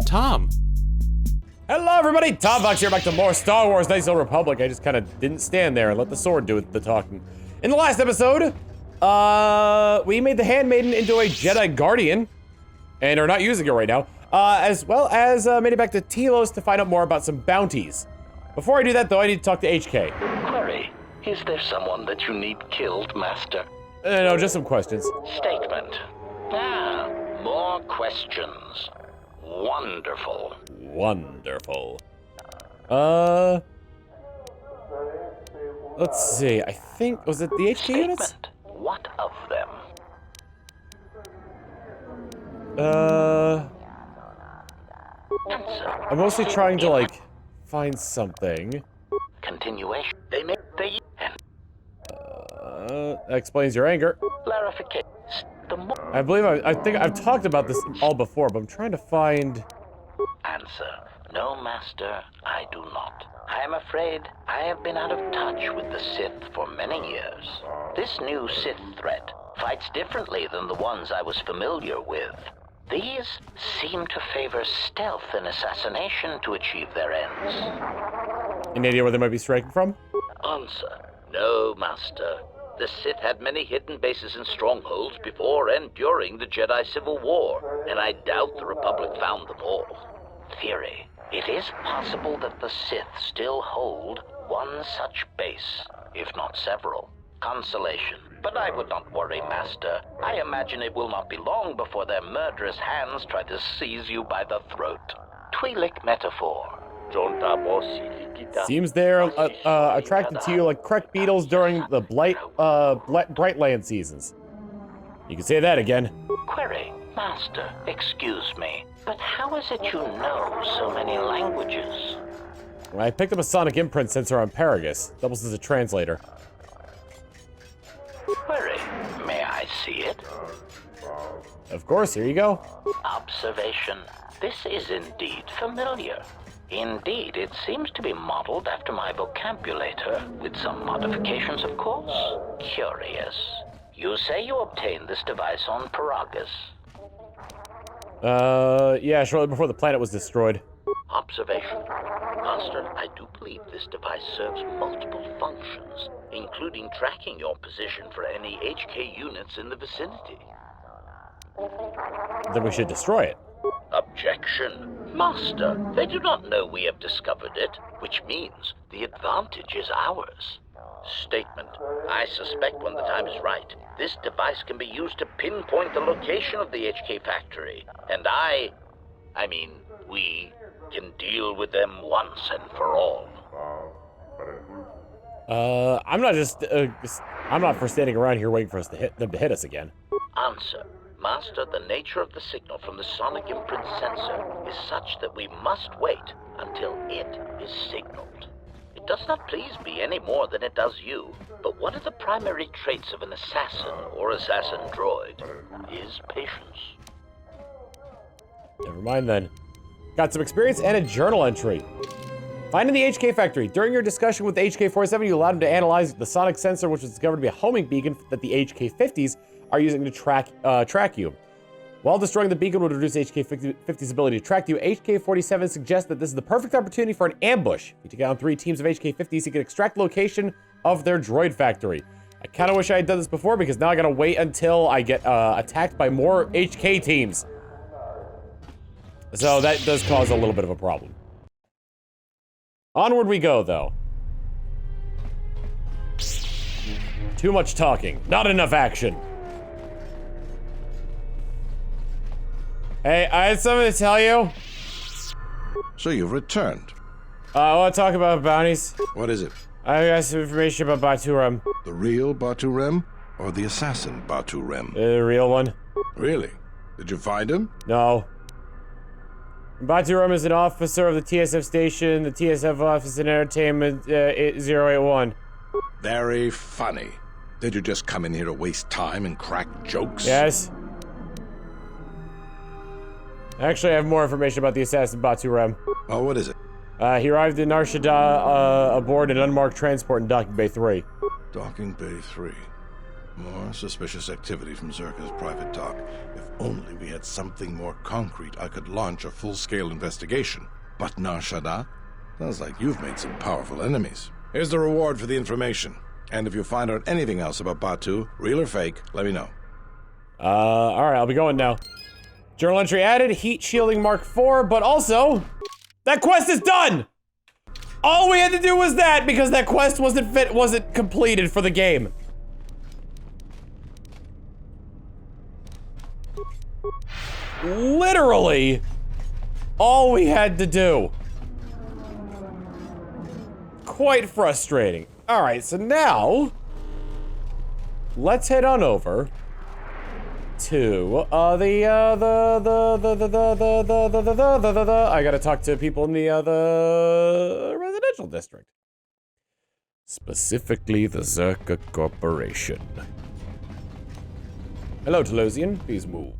Tom. Hello everybody, Tom Fox here, back to more Star Wars Knights of the Republic. I just kind of didn't stand there and let the sword do the talking. In the last episode, we made the Handmaiden into a Jedi Guardian, and are not using it right now, as well as made it back to Telos to find out more about some bounties. Before I do that though, I need to talk to HK. Query, is there someone that you need killed, Master? No, just some questions. Statement. Ah, more questions. Wonderful. Wonderful. Let's see, I think, was it the HK Statement. units? What of them? Answer. I'm mostly trying to, like, find something. Continuation. They and That explains your anger. clarification. The more I believe I think I've talked about this all before, but I'm trying to find... answer. No, Master, I do not. I am afraid I have been out of touch with the Sith for many years. This new Sith threat fights differently than the ones I was familiar with. These seem to favor stealth and assassination to achieve their ends. Any idea where they might be striking from? Answer. No, Master. The Sith had many hidden bases and strongholds before and during the Jedi Civil War, and I doubt the Republic found them all. Theory. It is possible that the Sith still hold one such base, if not several. Consolation. But I would not worry, Master. I imagine it will not be long before their murderous hands try to seize you by the throat. Twi'lek metaphor. Seems they're attracted to you like correct beetles during the Brightland seasons. You can say that again. Query. Master, excuse me, but how is it you know so many languages? I picked up a sonic imprint sensor on Paragus. Doubles as a translator. Query. May I see it? Of course, here you go. Observation. This is indeed familiar. Indeed, it seems to be modeled after my vocabulator, with some modifications, of course. Curious. You say you obtained this device on Paragus. Yeah, shortly before the planet was destroyed. Observation. Master, I do believe this device serves multiple functions, including tracking your position for any HK units in the vicinity. Then we should destroy it. Objection. Master, they do not know we have discovered it, which means the advantage is ours. Statement. I suspect when the time is right, this device can be used to pinpoint the location of the HK factory, and we can deal with them once and for all. I'm not for standing around here waiting for them to hit us again. Answer. Master, the nature of the signal from the sonic imprint sensor is such that we must wait until it is signaled. It does not please me any more than it does you, but one of the primary traits of an assassin or assassin droid is patience. Never mind then. Got some experience and a journal entry. Finding the HK factory. During your discussion with the HK-47, you allowed him to analyze the sonic sensor, which was discovered to be a homing beacon that the HK-50s are using to track you. While destroying the beacon would reduce HK-50's ability to track you, HK-47 suggests that this is the perfect opportunity for an ambush. If you take out 3 teams of HK-50s, you can extract the location of their droid factory. I kind of wish I had done this before, because now I gotta wait until I get attacked by more HK teams. So that does cause a little bit of a problem. Onward we go, though. Too much talking, not enough action. Hey, I had something to tell you. So you've returned. I want to talk about bounties. What is it? I got some information about Batu Rem. The real Batu Rem or the assassin Batu Rem? The real one. Really? Did you find him? No. Batu Rem is an officer of the TSF station, the TSF Office in Entertainment 081. Very funny. Did you just come in here to waste time and crack jokes? Yes. Actually, I have more information about the assassin Batu Rem. Oh, what is it? He arrived in Nar Shaddaa aboard an unmarked transport in Docking Bay 3. Docking Bay 3. More suspicious activity from Zerka's private dock. If only we had something more concrete, I could launch a full-scale investigation. But Nar Shaddaa? Sounds like you've made some powerful enemies. Here's the reward for the information. And if you find out anything else about Batu, real or fake, let me know. Alright, I'll be going now. Journal entry added, heat shielding Mark IV, but also, that quest is done! All we had to do was that, because that quest wasn't completed for the game. Literally, all we had to do. Quite frustrating. Alright, so now, let's head on over to, I gotta talk to people in the residential district. Specifically, the Zerka Corporation. Hello, Telosian. Please move.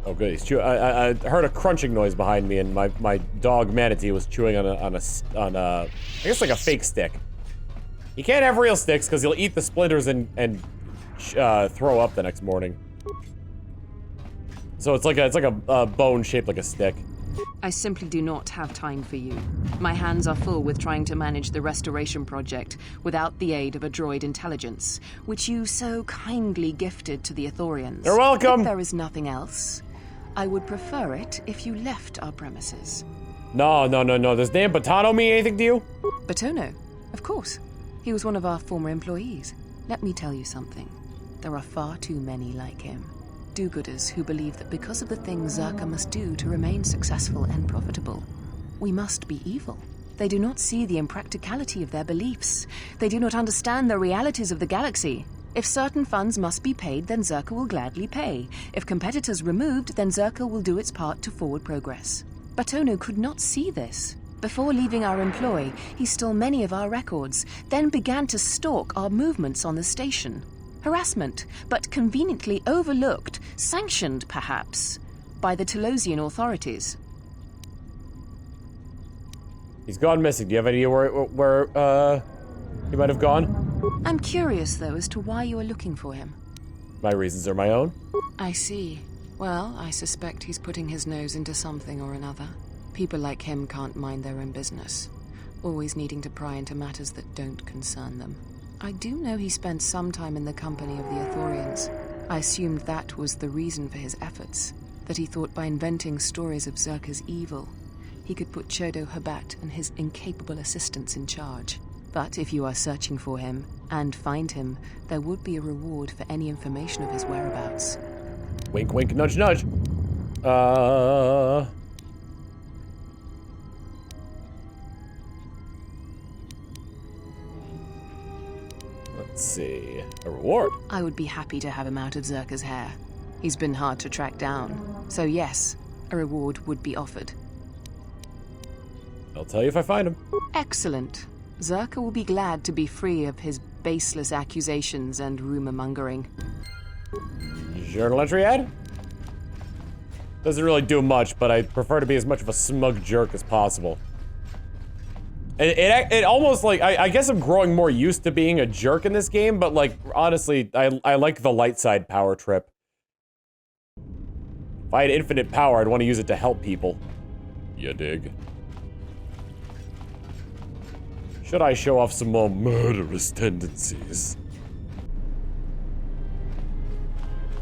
Oh, good. He's chewing. I heard a crunching noise behind me, and my dog Manatee was chewing on I guess like a fake stick. You can't have real sticks because he'll eat the splinters and throw up the next morning. So it's like a bone shaped like a stick. I simply do not have time for you. My hands are full with trying to manage the restoration project without the aid of a droid intelligence, which you so kindly gifted to the Ithorians. You're welcome! If there is nothing else, I would prefer it if you left our premises. No. Does Dan Batano mean anything to you? Batono? Of course. He was one of our former employees. Let me tell you something. There are far too many like him. Do-gooders who believe that because of the things Zerka must do to remain successful and profitable, we must be evil. They do not see the impracticality of their beliefs. They do not understand the realities of the galaxy. If certain funds must be paid, then Zerka will gladly pay. If competitors removed, then Zerka will do its part to forward progress. Batono could not see this. Before leaving our employ, he stole many of our records, then began to stalk our movements on the station. Harassment, but conveniently overlooked, sanctioned, perhaps, by the Telosian authorities. He's gone missing. Do you have any idea where he might have gone? I'm curious, though, as to why you are looking for him. My reasons are my own. I see. Well, I suspect he's putting his nose into something or another. People like him can't mind their own business, always needing to pry into matters that don't concern them. I do know he spent some time in the company of the Ithorians. I assumed that was the reason for his efforts, that he thought by inventing stories of Zerka's evil, he could put Chodo Habat and his incapable assistants in charge. But if you are searching for him, and find him, there would be a reward for any information of his whereabouts. Wink, wink, nudge, nudge. Let's see. A reward. I would be happy to have him out of Zerka's hair. He's been hard to track down. So yes, a reward would be offered. I'll tell you if I find him. Excellent. Zerka will be glad to be free of his baseless accusations and rumor-mongering. Journal entry ad? Doesn't really do much, but I prefer to be as much of a smug jerk as possible. It almost like, I guess I'm growing more used to being a jerk in this game, but like, honestly, I like the light side power trip. If I had infinite power, I'd want to use it to help people. You dig? Should I show off some more murderous tendencies?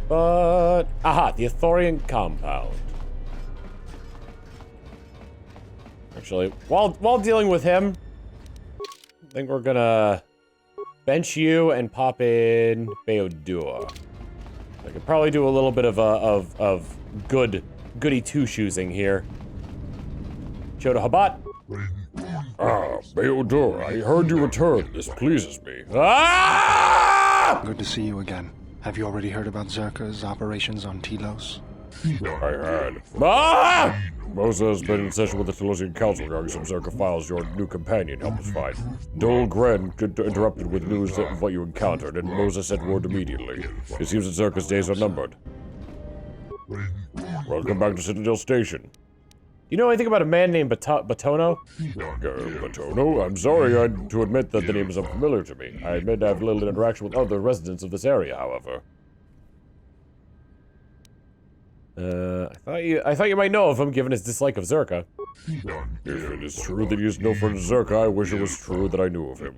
But, aha, the Ithorian compound. Actually, while dealing with him, I think we're gonna bench you and pop in Beodur. I could probably do a little bit of goody two-shoesing here. Chodo Habat. Ah, Beodur, I heard you returned. This pleases me. Ah! Good to see you again. Have you already heard about Zerka's operations on Telos? I had. Ah! Mosa has been in session with the Telosian Council regarding some Zerka files your new companion helped us find. Dol Gren interrupted with news of what you encountered, and Mosa sent word immediately. It seems that Zerka's days are numbered. Welcome back to Citadel Station. You know anything about a man named Batono? Batono? I'm sorry to admit that the name is unfamiliar to me. I admit I have little interaction with other residents of this area, however. I thought you might know of him, given his dislike of Zerka. If it is true that he is no friend of Zerka, I wish it was true that I knew of him.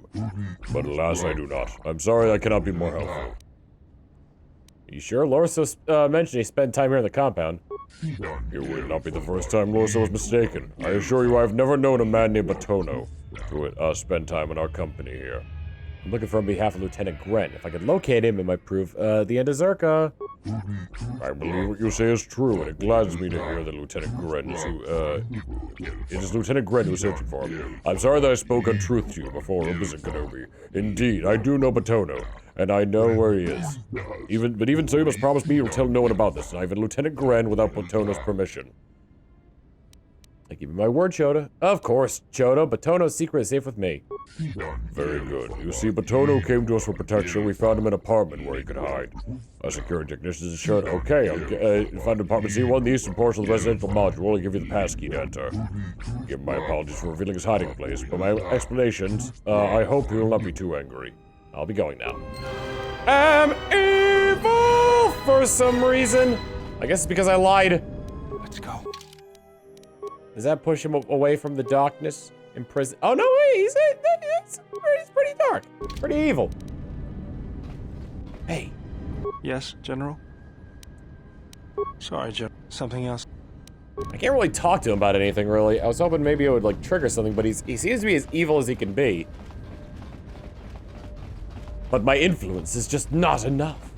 But alas, I do not. I'm sorry I cannot be more helpful. You sure? Lorso mentioned he spent time here in the compound. It would not be the first time Lorso was mistaken. I assure you I have never known a man named Batono to spend time in our company here. I'm looking for on behalf of Lieutenant Gren. If I could locate him, it might prove the end of Zerka. I believe what you say is true, and it gladdens me to hear that Lieutenant Gren is it is Lieutenant Gren who is searching for him. I'm sorry that I spoke untruth to you before, Visit Kenobi. Indeed, I do know Batono, and I know where he is. Even so, you must promise me you will tell no one about this, and I have Lieutenant Gren without Batono's permission. I give you my word, Choda. Of course, Choda. Batono's secret is safe with me. Very good. You see, Batono came to us for protection. We found him an apartment where he could hide. A security technician is assured, okay, I'll find apartment C1, the eastern portion of the residential module. I'll give you the passkey to enter. Give my apologies for revealing his hiding place, but my explanations, I hope you will not be too angry. I'll be going now. I'm evil for some reason. I guess it's because I lied. Let's go. Does that push him away from the darkness in prison? Oh no, he's pretty dark, pretty evil. Hey. Yes, General? Sorry, General. Something else? I can't really talk to him about anything, really. I was hoping maybe it would, like, trigger something, but he seems to be as evil as he can be. But my influence is just not enough.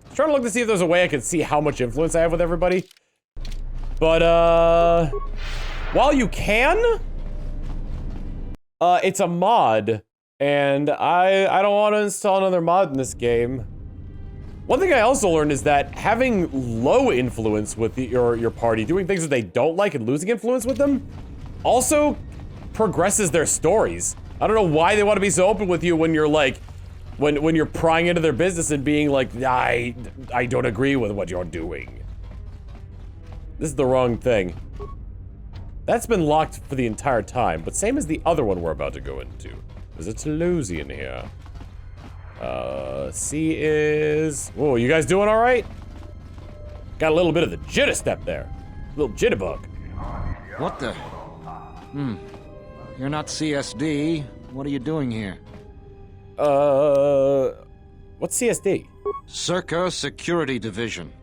I was trying to look to see if there's a way I could see how much influence I have with everybody. But, while you can, it's a mod, and I don't want to install another mod in this game. One thing I also learned is that having low influence with your party, doing things that they don't like and losing influence with them, also progresses their stories. I don't know why they want to be so open with you when you're like, when you're prying into their business and being like, I don't agree with what you're doing. This is the wrong thing. That's been locked for the entire time, but same as the other one we're about to go into. There's a Toulouse in here. C is... Whoa, you guys doing all right? Got a little bit of the jitter step there. A little jitterbug. What the? You're not CSD. What are you doing here? What's CSD? Circa Security Division.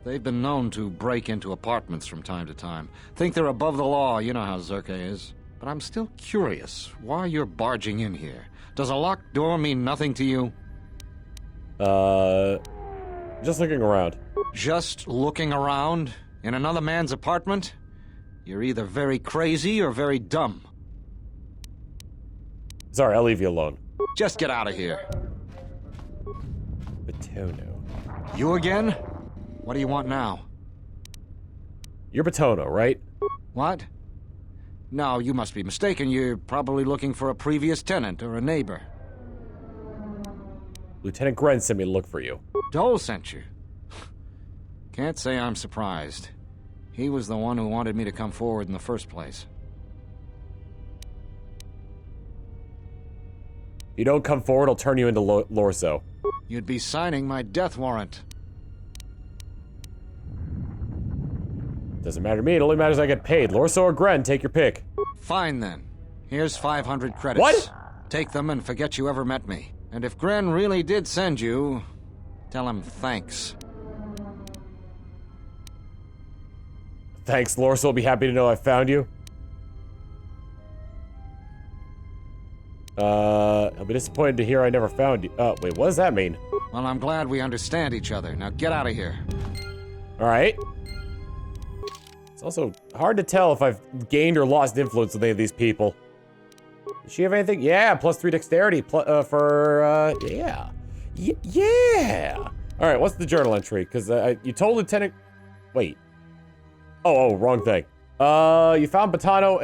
They've been known to break into apartments from time to time. Think they're above the law, you know how Zerka is. But I'm still curious why you're barging in here. Does a locked door mean nothing to you? Just looking around. Just looking around? In another man's apartment? You're either very crazy or very dumb. Sorry, I'll leave you alone. Just get out of here. Batono. You again? What do you want now? You're Batono, right? What? No, you must be mistaken. You're probably looking for a previous tenant or a neighbor. Lieutenant Gren sent me to look for you. Dole sent you. Can't say I'm surprised. He was the one who wanted me to come forward in the first place. If you don't come forward, I'll turn you into Lorso. You'd be signing my death warrant. Doesn't matter to me, it only matters I get paid. Lorso or Gren, take your pick. Fine then. Here's 500 credits. What? Take them and forget you ever met me. And if Gren really did send you, tell him thanks. Thanks, Lorso will be happy to know I found you. He'll be disappointed to hear I never found you. Wait, what does that mean? Well, I'm glad we understand each other. Now get out of here. Alright. It's also hard to tell if I've gained or lost influence with any of these people. Does she have anything? Yeah, +3 dexterity yeah. Yeah! Alright, what's the journal entry? Because you told Lieutenant... Wait. Oh, wrong thing. You found Batono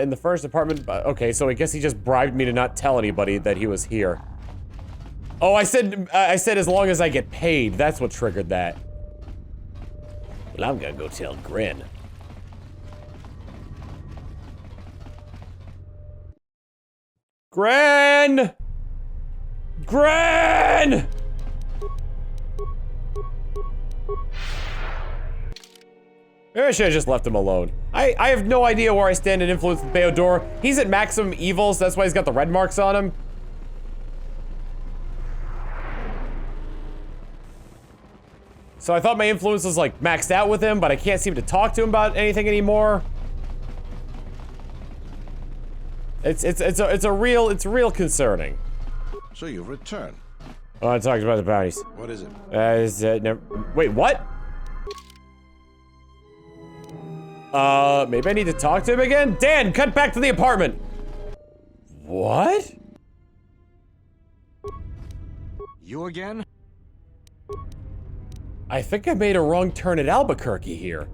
in the first apartment. Okay, so I guess he just bribed me to not tell anybody that he was here. Oh, I said as long as I get paid. That's what triggered that. Well, I'm gonna go tell Gren. Gran! Gran! Maybe I should have just left him alone. I have no idea where I stand in influence with Beodor. He's at maximum evil, so that's why he's got the red marks on him. So I thought my influence was like maxed out with him, but I can't seem to talk to him about anything anymore. It's real concerning. So you've returned. I want to talk about the bounties. What is it? Wait, what? Maybe I need to talk to him again? Dan, cut back to the apartment! What? You again? I think I made a wrong turn at Albuquerque here.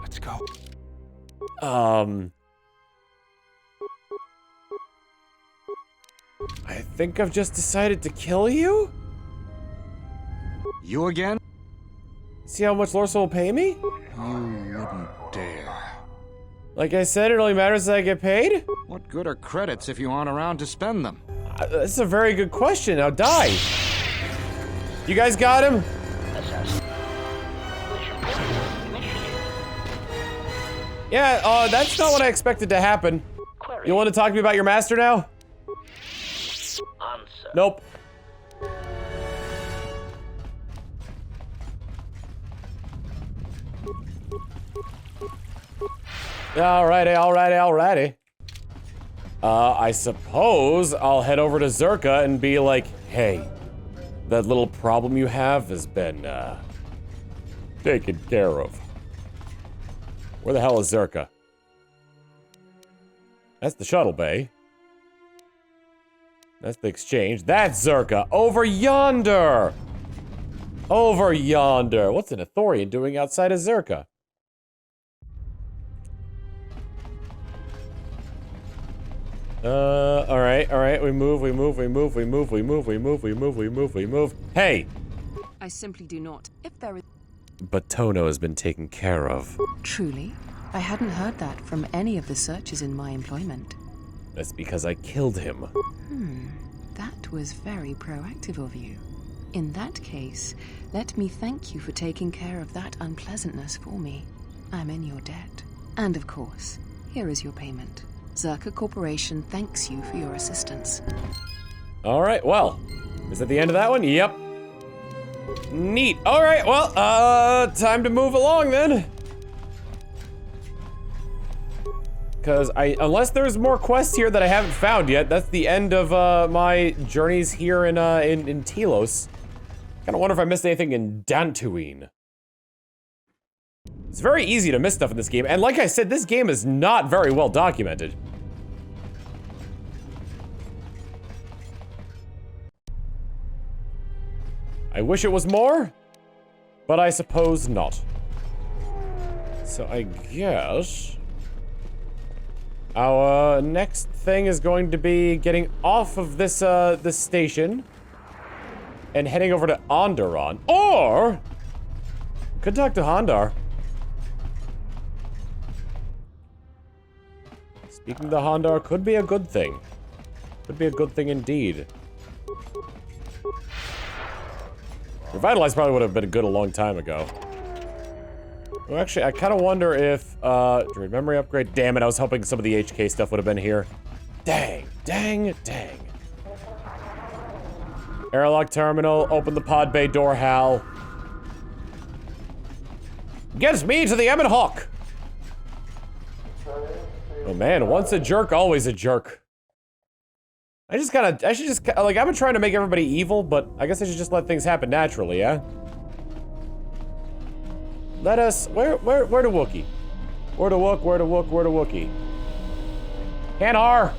Let's go. I think I've just decided to kill you? You again? See how much Lorsa will pay me? You wouldn't dare. Like I said, it only matters that I get paid? What good are credits if you aren't around to spend them? That's a very good question. Now die. You guys got him? Yeah, that's not what I expected to happen. You want to talk to me about your master now? Answer. Nope. Alrighty. I suppose I'll head over to Zerka and be like, hey, that little problem you have has been, taken care of. Where the hell is Zerka? That's the shuttle bay. That's the exchange. That's Zerka! Over yonder! Over yonder! What's an Ithorian doing outside of Zerka? Alright. We move. Hey! I simply do not. If there is... But Tono has been taken care of. Truly? I hadn't heard that from any of the searchers in my employment. That's because I killed him. That was very proactive of you. In that case, let me thank you for taking care of that unpleasantness for me. I'm in your debt. And of course, here is your payment. Zerka Corporation thanks you for your assistance. Alright, well. Is that the end of that one? Yep. Neat. Alright, well, time to move along then. Because unless there's more quests here that I haven't found yet, that's the end of, my journeys here in Telos. Kinda wonder if I missed anything in Dantooine. It's very easy to miss stuff in this game, and like I said, this game is not very well documented. I wish it was more, but I suppose not. So I guess our next thing is going to be getting off of this this station and heading over to Onderon, or could talk to Handar. Speaking to Handar could be a good thing. Could be a good thing indeed. Revitalize probably would have been good a long time ago. Well, actually, I kind of wonder if, Druid memory upgrade. Damn it, I was hoping some of the HK stuff would have been here. Dang. Airlock terminal, open the pod bay door, Hal. Gets me to the Emmett Hawk. Oh man, once a jerk, always a jerk. I should just, like, I've been trying to make everybody evil, but I guess I should just let things happen naturally, yeah? Let us, where to Wookie? Where to Wookie? Hanhar!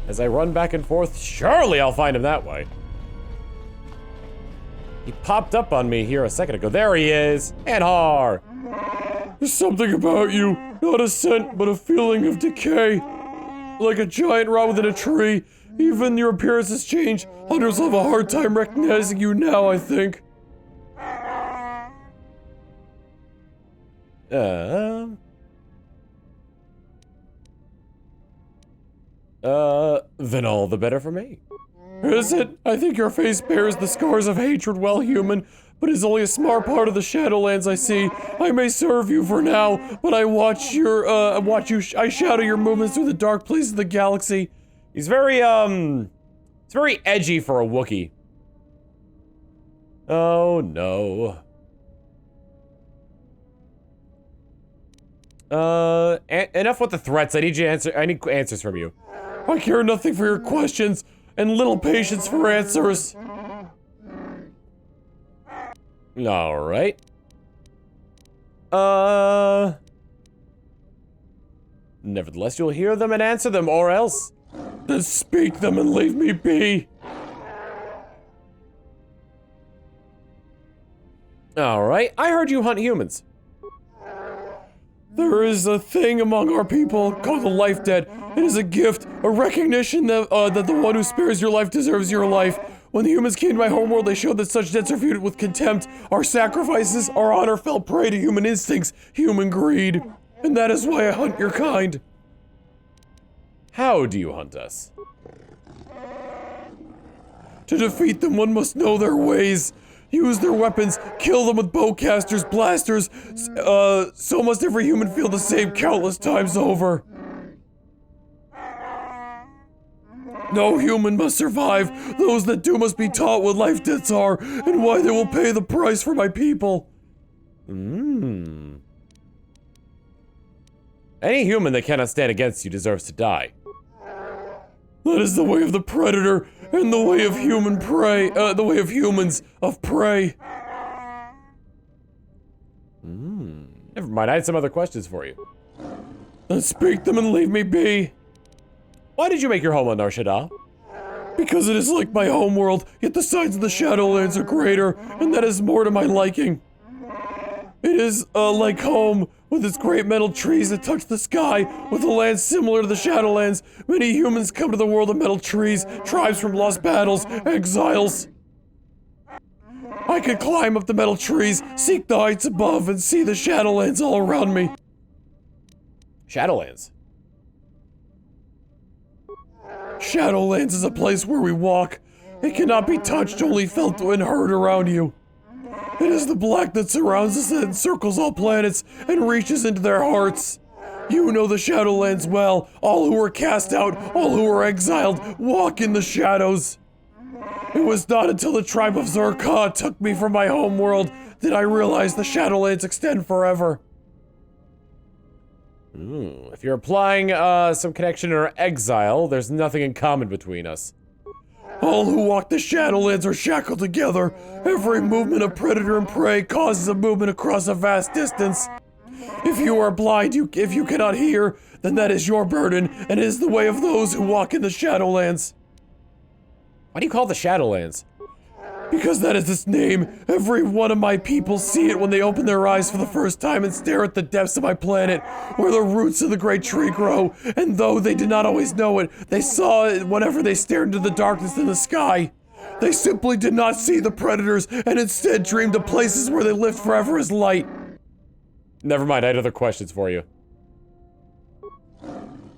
As I run back and forth, surely I'll find him that way. He popped up on me here a second ago. There he is! Hanhar! There's something about you. Not a scent, but a feeling of decay. Like a giant rot within a tree. Even your appearance has changed. Hunters will have a hard time recognizing you now, I think. Then all the better for me. Is it? I think your face bears the scars of hatred, well, human, but is only a small part of the Shadowlands I see. I may serve you for now, but I watch I shadow your movements through the dark places of the galaxy. He's very, it's very edgy for a Wookiee. Oh, no. Enough with the threats. I need answers from you. I care nothing for your questions, and little patience for answers. Alright. Nevertheless, you'll hear them and answer them, or else. Then speak them and leave me be. Alright, I heard you hunt humans. There is a thing among our people called the life debt. It is a gift, a recognition that, that the one who spares your life deserves your life. When the humans came to my homeworld, they showed that such debts are viewed with contempt. Our sacrifices, our honor fell prey to human instincts, human greed. And that is why I hunt your kind. How do you hunt us? To defeat them, one must know their ways. Use their weapons, kill them with bowcasters, blasters, so must every human feel the same countless times over. No human must survive. Those that do must be taught what life debts are, and why they will pay the price for my people. Any human that cannot stand against you deserves to die. That is the way of the predator, and the way of human prey, the way of humans of prey. Never mind, I had some other questions for you. Then speak them and leave me be. Why did you make your home on Nar Shaddaa? Because it is like my homeworld, yet the sides of the Shadowlands are greater, and that is more to my liking. It is, like home, with its great metal trees that touch the sky, with a land similar to the Shadowlands. Many humans come to the world of metal trees, tribes from lost battles, exiles. I could climb up the metal trees, seek the heights above, and see the Shadowlands all around me. Shadowlands? Shadowlands is a place where we walk. It cannot be touched, only felt and heard around you. It is the black that surrounds us and encircles all planets and reaches into their hearts. You know the Shadowlands well. All who were cast out, all who were exiled, walk in the shadows. It was not until the tribe of Zerka took me from my homeworld that I realized the Shadowlands extend forever. If you're applying some connection or exile, there's nothing in common between us. All who walk the Shadowlands are shackled together. Every movement of predator and prey causes a movement across a vast distance. If you are blind, if you cannot hear, then that is your burden, and it is the way of those who walk in the Shadowlands. Why do you call it the Shadowlands? Because that is its name. Every one of my people see it when they open their eyes for the first time and stare at the depths of my planet, where the roots of the great tree grow. And though they did not always know it, they saw it whenever they stared into the darkness in the sky. They simply did not see the predators, and instead dreamed of places where they lived forever as light. Never mind, I had other questions for you.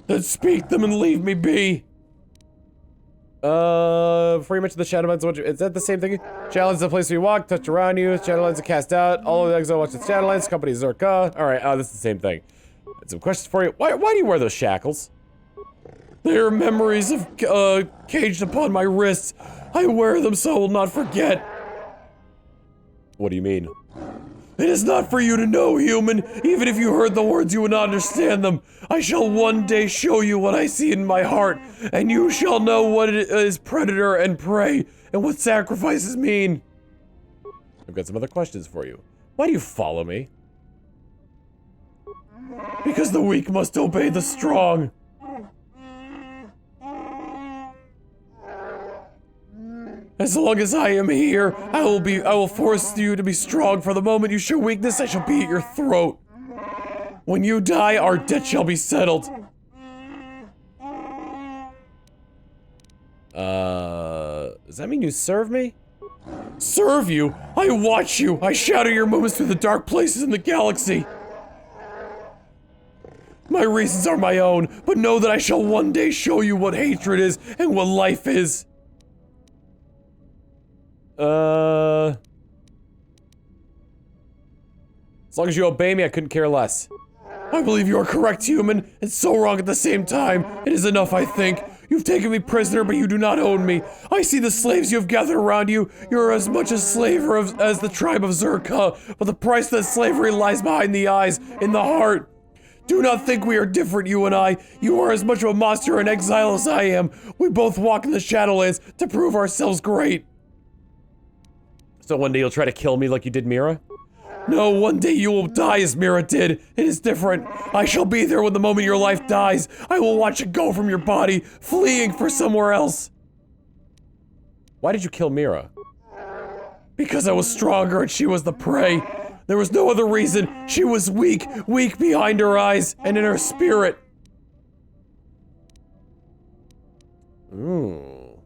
Then speak them and leave me be. Before you mention the Shadowlands, is that the same thing? Shadowlands is a place we walk, touch around you. Shadowlands are cast out. All of the exile watch the Shadowlands. Company Zerka. Alright, this is the same thing. And some questions for you. Why do you wear those shackles? They are memories of, caged upon my wrists. I wear them so I will not forget. What do you mean? It is not for you to know, human. Even if you heard the words, you would not understand them. I shall one day show you what I see in my heart, and you shall know what it is predator and prey, and what sacrifices mean. I've got some other questions for you. Why do you follow me? Because the weak must obey the strong. As long as I am here, I will force you to be strong. For the moment you show weakness, I shall be at your throat. When you die, our debt shall be settled. Does that mean you serve me? Serve you? I watch you. I shadow your movements through the dark places in the galaxy. My reasons are my own, but know that I shall one day show you what hatred is and what life is. As long as you obey me, I couldn't care less. I believe you are correct, human, and so wrong at the same time. It is enough, I think. You've taken me prisoner, but you do not own me. I see the slaves you have gathered around you. You are as much a slaver as the tribe of Zerka, but the price of that slavery lies behind the eyes, in the heart. Do not think we are different, you and I. You are as much of a monster in exile as I am. We both walk in the Shadowlands to prove ourselves great. So one day you'll try to kill me like you did Mira? No, one day you will die as Mira did. It is different. I shall be there when the moment your life dies. I will watch it go from your body, fleeing for somewhere else. Why did you kill Mira? Because I was stronger and she was the prey. There was no other reason. She was weak behind her eyes and in her spirit. Ooh.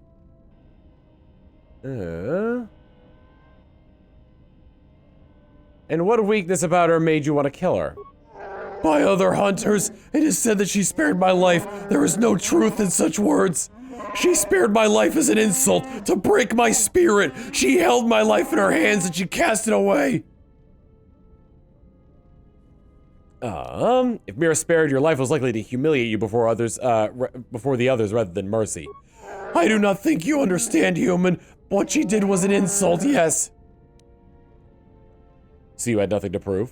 And what weakness about her made you want to kill her? By other hunters, it is said that she spared my life. There is no truth in such words. She spared my life as an insult, to break my spirit. She held my life in her hands and she cast it away. If Mira spared your life, it was likely to humiliate you before the others rather than mercy. I do not think you understand, human. What she did was an insult, yes. So you had nothing to prove?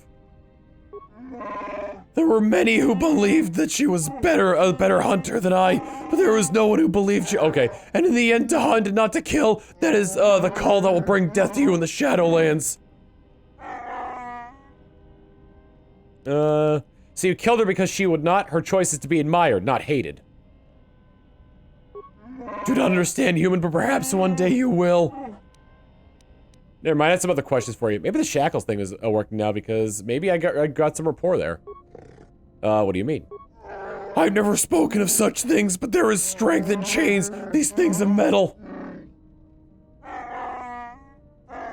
There were many who believed that she was a better hunter than I, but there was no one who believed she— Okay, and in the end, to hunt and not to kill, that is, the call that will bring death to you in the Shadowlands. So you killed her because she would not? Her choice is to be admired, not hated. Do not understand, human, but perhaps one day you will. Never mind, I had some other questions for you. Maybe the shackles thing is working now because maybe I got some rapport there. What do you mean? I've never spoken of such things, but there is strength in chains, these things of metal.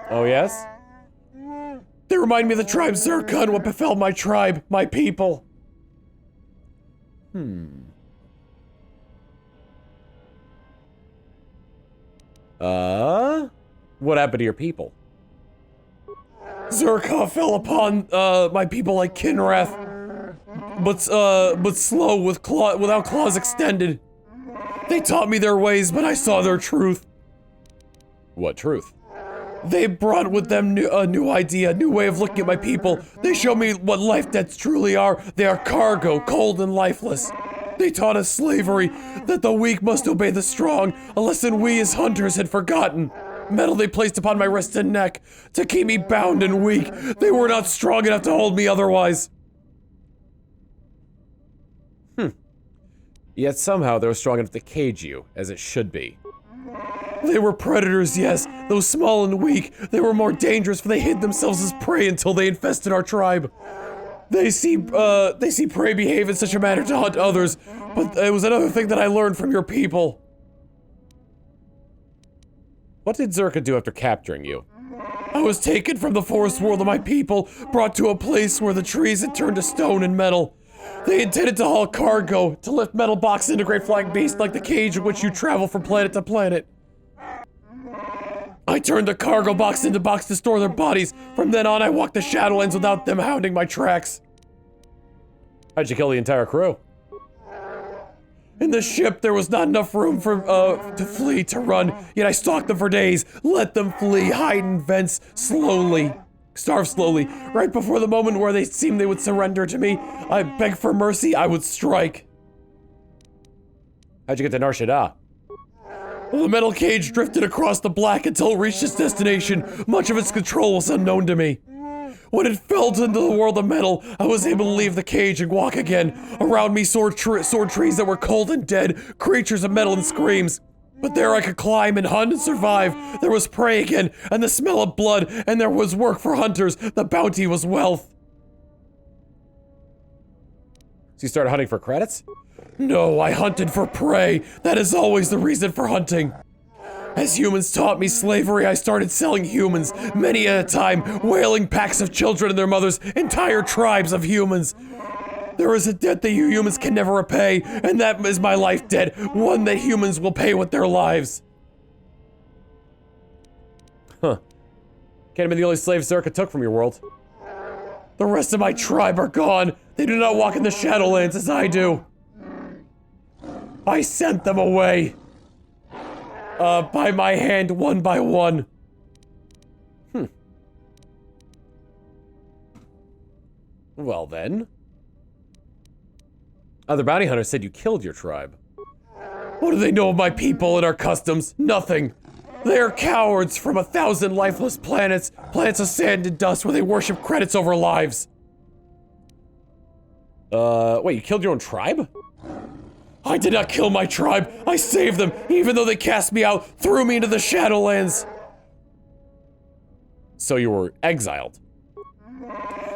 Oh, yes? They remind me of the tribe Zerka and what befell my tribe, my people. What happened to your people? Zerka fell upon, my people like Kinrath, but slow without claws extended. They taught me their ways, but I saw their truth. What truth? They brought with them a new idea, a new way of looking at my people. They showed me what life debts truly are. They are cargo, cold and lifeless. They taught us slavery, that the weak must obey the strong, a lesson we as hunters had forgotten. Metal they placed upon my wrist and neck, to keep me bound and weak. They were not strong enough to hold me otherwise. Yet somehow they were strong enough to cage you, as it should be. They were predators, yes, though small and weak. They were more dangerous, for they hid themselves as prey until they infested our tribe. They see prey behave in such a manner to hunt others, but it was another thing that I learned from your people. What did Zerka do after capturing you? I was taken from the forest world of my people, brought to a place where the trees had turned to stone and metal. They intended to haul cargo, to lift metal boxes into great flying beasts like the cage in which you travel from planet to planet. I turned the cargo box into box to store their bodies. From then on, I walked the Shadowlands without them hounding my tracks. How'd you kill the entire crew? In the ship, there was not enough room for, to flee, to run, yet I stalked them for days, let them flee, hide in vents, starve slowly. Right before the moment where they seemed they would surrender to me, I begged for mercy, I would strike. How'd you get to Nar Shaddaa? The metal cage drifted across the black until it reached its destination. Much of its control was unknown to me. When it fell into the world of metal, I was able to leave the cage and walk again. Around me soared trees that were cold and dead, creatures of metal and screams. But there I could climb and hunt and survive. There was prey again, and the smell of blood, and there was work for hunters. The bounty was wealth. So you started hunting for credits? No, I hunted for prey. That is always the reason for hunting. As humans taught me slavery, I started selling humans, many at a time, whaling packs of children and their mothers, entire tribes of humans. There is a debt that you humans can never repay, and that is my life debt, one that humans will pay with their lives. Huh. Can't have been the only slave Zerka took from your world. The rest of my tribe are gone. They do not walk in the Shadowlands as I do. I sent them away. By my hand, one by one. Well then. Other bounty hunters said you killed your tribe. What do they know of my people and our customs? Nothing. They are cowards from 1,000 lifeless planets, planets of sand and dust where they worship credits over lives. Wait, you killed your own tribe? I did not kill my tribe. I saved them, even though they cast me out, threw me into the Shadowlands. So you were exiled.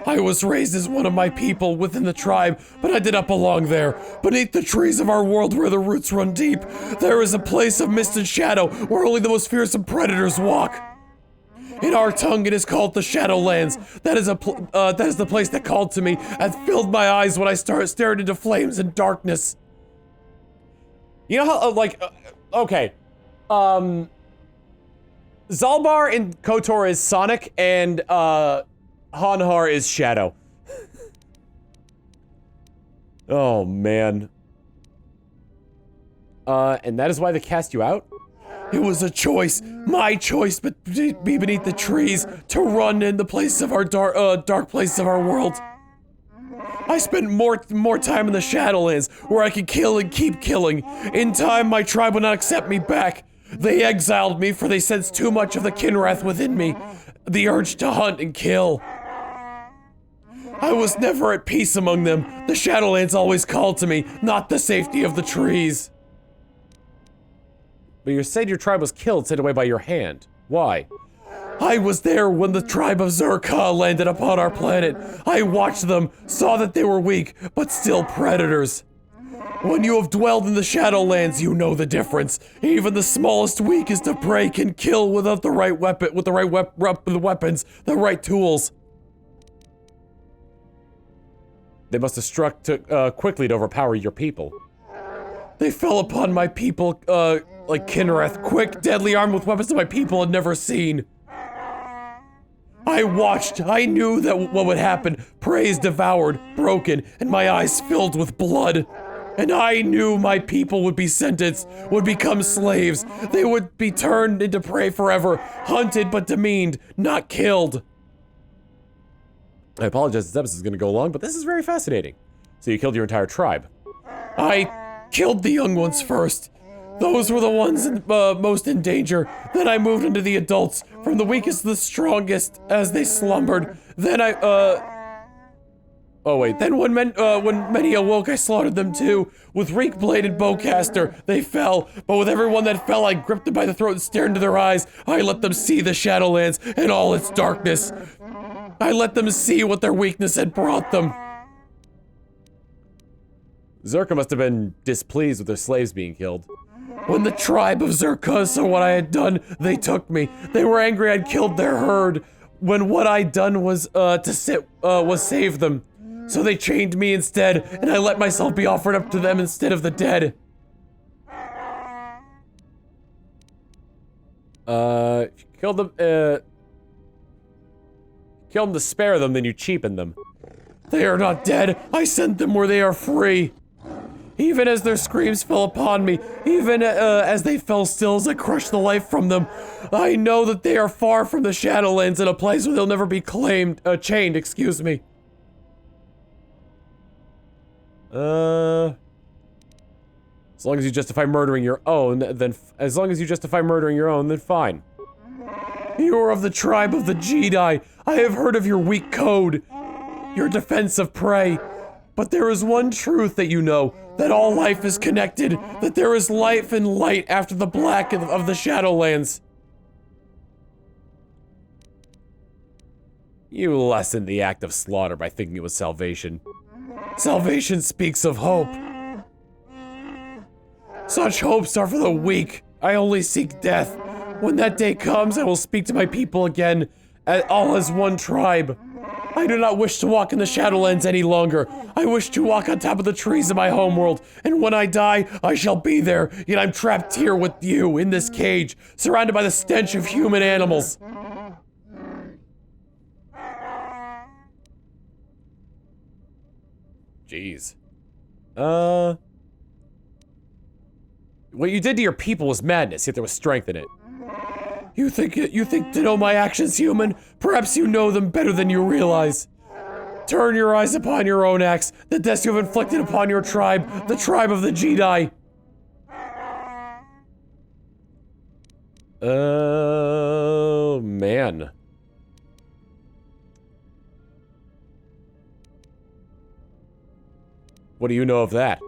I was raised as one of my people within the tribe, but I did not belong there. Beneath the trees of our world where the roots run deep, there is a place of mist and shadow where only the most fearsome predators walk. In our tongue, it is called the Shadowlands. That is the place that called to me and filled my eyes when I stared into flames and darkness. You know how, okay. Zalbar in KOTOR is Sonic, and, Hanhar is Shadow. Oh, man. And that is why they cast you out? It was a choice, my choice, but be beneath the trees to run in the place of our dark place of our world. I spent more time in the Shadowlands, where I could kill and keep killing. In time, my tribe would not accept me back. They exiled me, for they sensed too much of the Kinrath within me, the urge to hunt and kill. I was never at peace among them. The Shadowlands always called to me, not the safety of the trees. But you said your tribe was killed, sent away by your hand. Why? I was there when the tribe of Zerka landed upon our planet. I watched them, saw that they were weak, but still predators. When you have dwelled in the Shadowlands, you know the difference. Even the smallest, weakest of prey can kill without the right weapon, with the right weapons, the right tools. They must have struck quickly to overpower your people. They fell upon my people, like Kinrath, quick, deadly, armed with weapons that my people had never seen. I watched, I knew that what would happen. Prey is devoured, broken, and my eyes filled with blood. And I knew my people would be sentenced, would become slaves. They would be turned into prey forever, hunted but demeaned, not killed. I apologize, this episode is gonna go long, but this is very fascinating. So you killed your entire tribe. I killed the young ones first. Those were the ones most in danger. Then I moved into the adults, from the weakest to the strongest, as they slumbered. Then then when many awoke, I slaughtered them too. With reek-bladed bowcaster, they fell. But with everyone that fell, I gripped them by the throat and stared into their eyes. I let them see the Shadowlands and all its darkness. I let them see what their weakness had brought them. Zerka must have been displeased with their slaves being killed. When the tribe of Zerka saw what I had done, they took me. They were angry I'd killed their herd, when what I'd done was save them. So they chained me instead, and I let myself be offered up to them instead of the dead. If you killed them, kill them to spare them, then you cheapen them. They are not dead. I sent them where they are free. Even as their screams fell upon me, even as they fell still as I crushed the life from them, I know that they are far from the Shadowlands in a place where they'll never be chained, excuse me. As long as you justify murdering your own, then fine. You are of the tribe of the Jedi. I have heard of your weak code, your defense of prey. But there is one truth that you know, that all life is connected, that there is life and light after the black of the Shadowlands. You lessened the act of slaughter by thinking it was salvation. Salvation speaks of hope. Such hopes are for the weak. I only seek death. When that day comes, I will speak to my people again, all as one tribe. I do not wish to walk in the Shadowlands any longer. I wish to walk on top of the trees of my homeworld, and when I die, I shall be there, yet I'm trapped here with you, in this cage, surrounded by the stench of human animals. Jeez. What you did to your people was madness, yet there was strength in it. You think to know my actions, human? Perhaps you know them better than you realize. Turn your eyes upon your own acts, the deaths you have inflicted upon your tribe, the tribe of the Jedi. Oh, man. What do you know of that?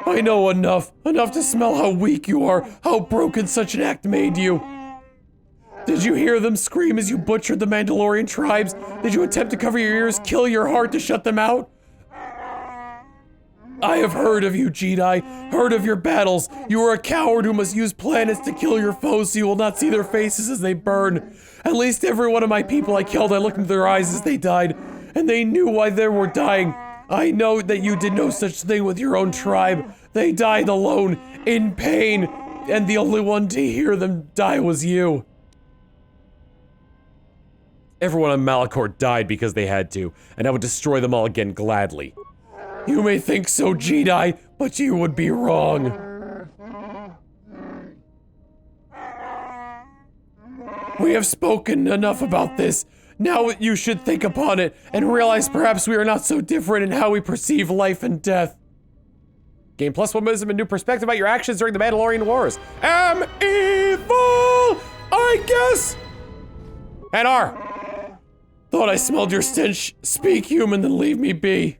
I know enough to smell how weak you are, how broken such an act made you. Did you hear them scream as you butchered the Mandalorian tribes? Did you attempt to cover your ears, kill your heart to shut them out? I have heard of you, Jedi, heard of your battles. You are a coward who must use planets to kill your foes so you will not see their faces as they burn. At least every one of my people I killed, I looked into their eyes as they died, and they knew why they were dying. I know that you did no such thing with your own tribe. They died alone, in pain, and the only one to hear them die was you. Everyone on Malachor died because they had to, and I would destroy them all again gladly. You may think so, Jedi, but you would be wrong. We have spoken enough about this. Now you should think upon it, and realize perhaps we are not so different in how we perceive life and death. Gain +1 wisdom and new perspective about your actions during the Mandalorian Wars. Am evil, I guess. And R. Thought I smelled your stench. Speak, human, then leave me be.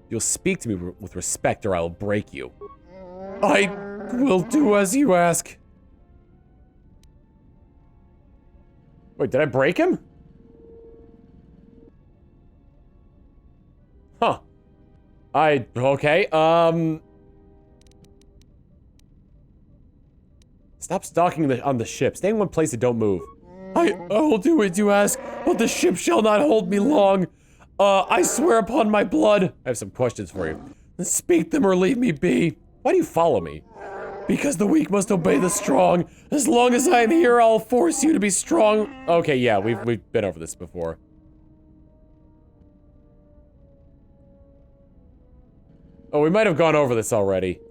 You'll speak to me with respect or I'll break you. I will do as you ask. Wait, did I break him? Huh. Okay, Stop stalking on the ship. Stay in one place and don't move. I will do as you ask, but the ship shall not hold me long. I swear upon my blood. I have some questions for you. Speak them or leave me be. Why do you follow me? Because the weak must obey the strong. As long as I am here, I'll force you to be strong. Okay, yeah, we've been over this before. Oh, we might have gone over this already.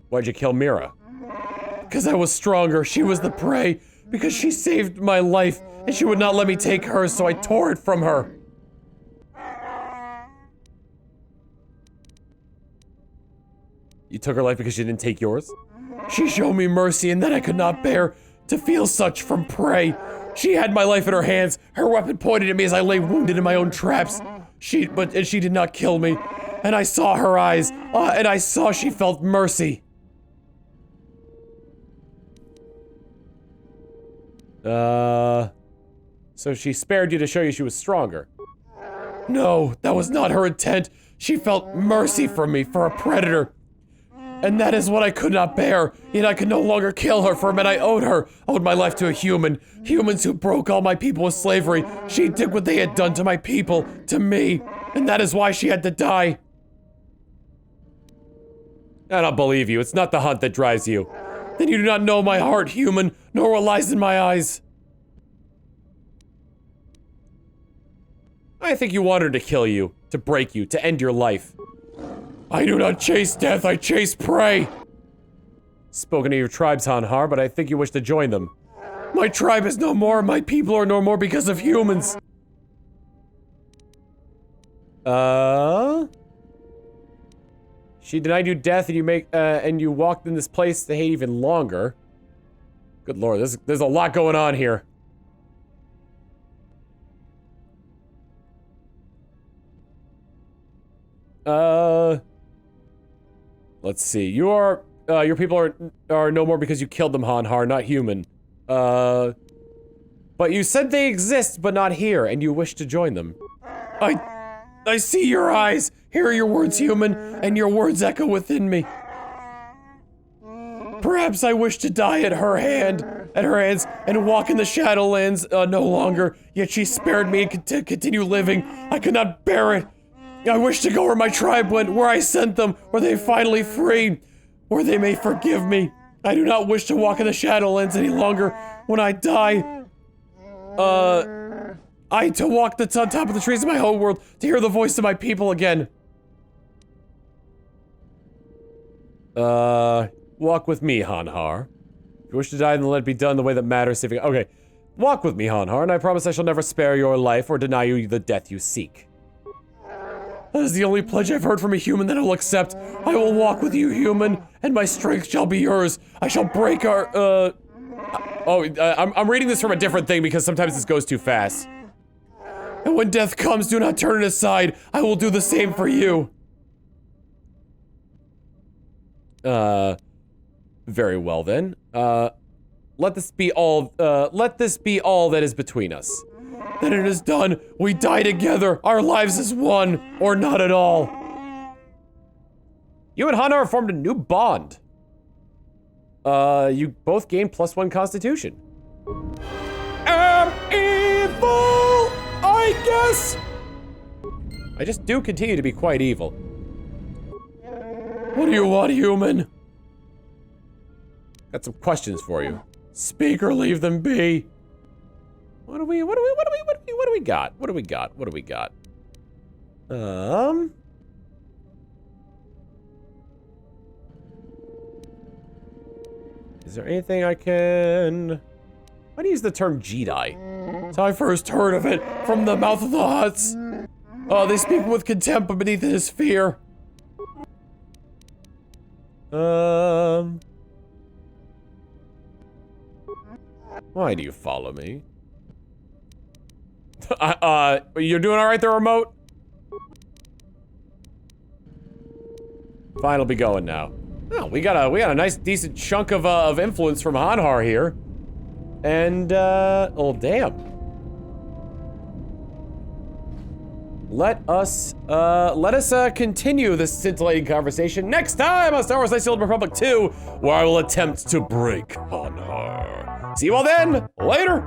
Why'd you kill Mira? Because I was stronger. She was the prey. Because she saved my life, and she would not let me take hers, so I tore it from her. You took her life because she didn't take yours? She showed me mercy, and then I could not bear to feel such from prey. She had my life in her hands, her weapon pointed at me as I lay wounded in my own traps. She did not kill me, and I saw her eyes, and I saw she felt mercy. So she spared you to show you she was stronger. No, that was not her intent. She felt mercy from me for a predator. And that is what I could not bear, yet I could no longer kill her, for I owed my life to a human. Humans who broke all my people with slavery. She did what they had done to my people, to me, and that is why she had to die. I don't believe you. It's not the hunt that drives you. Then you do not know my heart, human, nor what lies in my eyes. I think you want her to kill you, to break you, to end your life. I do not chase death, I chase prey. Spoken of your tribes, Hanhar, but I think you wish to join them. My tribe is no more, my people are no more because of humans. She denied you death and you walked in this place to hate even longer. Good lord, there's a lot going on here. Let's see. Your people are no more because you killed them, Hanhar, not human. But you said they exist, but not here, and you wish to join them. I see your eyes, hear your words, human, and your words echo within me. Perhaps I wish to die at her hands, and walk in the Shadowlands no longer, yet she spared me and to continue living. I could not bear it. I wish to go where my tribe went, where I sent them, where they finally free, where they may forgive me. I do not wish to walk in the Shadowlands any longer. When I die, to walk the top of the trees of my home world, to hear the voice of my people again. Walk with me, Hanhar. If you wish to die, then let it be done the way that matters. Okay, walk with me, Hanhar, and I promise I shall never spare your life or deny you the death you seek. That is the only pledge I've heard from a human that I will accept. I will walk with you, human, and my strength shall be yours. I shall break our, I'm reading this from a different thing because sometimes this goes too fast. And when death comes, do not turn it aside. I will do the same for you. Very well then. Let this be all that is between us. Then it is done. We die together. Our lives is one, or not at all. You and Hanar formed a new bond. You both gain +1 constitution. Am evil, I guess. I just do continue to be quite evil. What do you want, human? Got some questions for you. Speak or leave them be. What do we got? What do we got? Is there anything I can... Why do you use the term Jedi? That's how I first heard of it, from the mouth of the Hutts. Oh, they speak with contempt, but beneath it is fear. Why do you follow me? You're doing all right there, remote? Fine, I'll be going now. Oh, we got a nice, decent chunk of influence from Hanhar here. And, oh, damn. Let us continue this scintillating conversation next time on Star Wars Knights of the Old Republic 2, where I will attempt to break Hanhar. See you all then. Later.